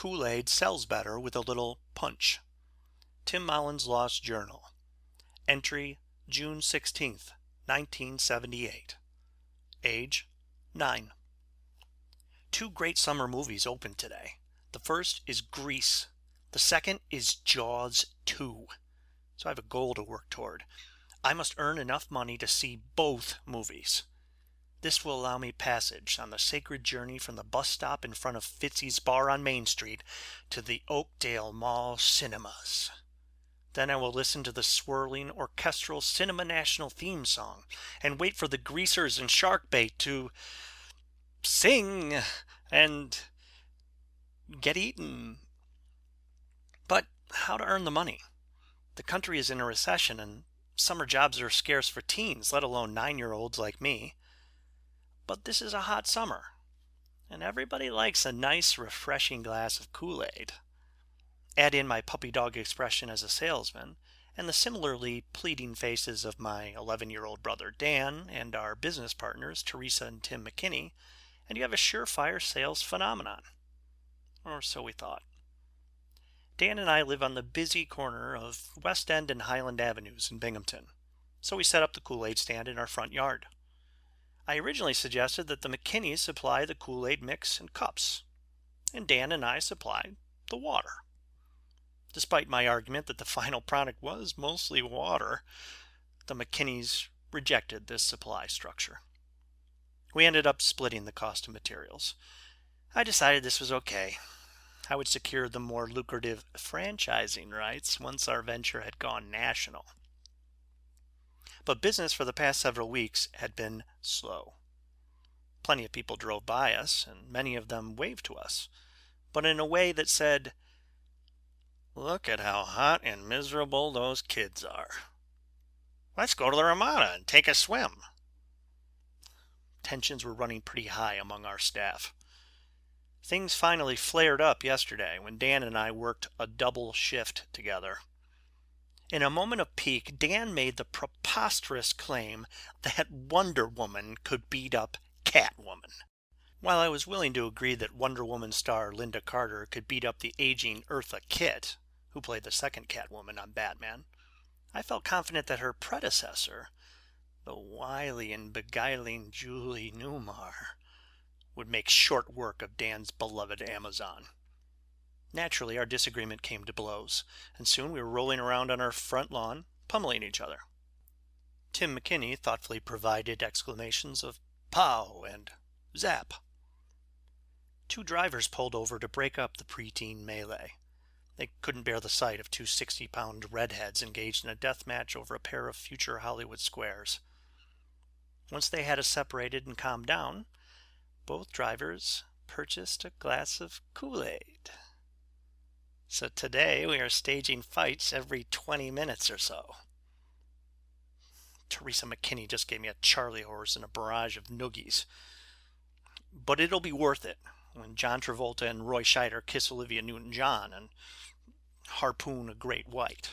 Kool-Aid sells better with a little punch. Tim Mollen's Lost Journal. Entry June 16th, 1978. Age 9. Two great summer movies opened today. The first is Grease. The second is Jaws 2. So I have a goal to work toward. I must earn enough money to see both movies. This will allow me passage on the sacred journey from the bus stop in front of Fitzy's Bar on Main Street to the Oakdale Mall cinemas. Then I will listen to the swirling orchestral Cinema National theme song and wait for the greasers and shark bait to sing and get eaten. But how to earn the money? The country is in a recession and summer jobs are scarce for teens, let alone 9-year-olds like me. But this is a hot summer, and everybody likes a nice, refreshing glass of Kool-Aid. Add in my puppy dog expression as a salesman, and the similarly pleading faces of my 11-year-old brother Dan and our business partners Teresa and Tim McKinney, and you have a surefire sales phenomenon. Or so we thought. Dan and I live on the busy corner of West End and Highland Avenues in Binghamton, so we set up the Kool-Aid stand in our front yard. I originally suggested that the McKinneys supply the Kool-Aid mix and cups, and Dan and I supply the water. Despite my argument that the final product was mostly water, the McKinneys rejected this supply structure. We ended up splitting the cost of materials. I decided this was okay. I would secure the more lucrative franchising rights once our venture had gone national. But business for the past several weeks had been slow. Plenty of people drove by us, and many of them waved to us, but in a way that said, "Look at how hot and miserable those kids are. Let's go to the Ramada and take a swim." Tensions were running pretty high among our staff. Things finally flared up yesterday when Dan and I worked a double shift together. In a moment of pique, Dan made the preposterous claim that Wonder Woman could beat up Catwoman. While I was willing to agree that Wonder Woman star Linda Carter could beat up the aging Eartha Kitt, who played the second Catwoman on Batman, I felt confident that her predecessor, the wily and beguiling Julie Newmar, would make short work of Dan's beloved Amazon. Naturally, our disagreement came to blows, and soon we were rolling around on our front lawn, pummeling each other. Tim McKinney thoughtfully provided exclamations of "pow" and "zap." Two drivers pulled over to break up the preteen melee. They couldn't bear the sight of two 60-pound redheads engaged in a death match over a pair of future Hollywood squares. Once they had us separated and calmed down, both drivers purchased a glass of Kool-Aid. So today we are staging fights every 20 minutes or so. Teresa McKinney just gave me a Charlie horse and a barrage of noogies. But it'll be worth it when John Travolta and Roy Scheider kiss Olivia Newton-John and harpoon a great white.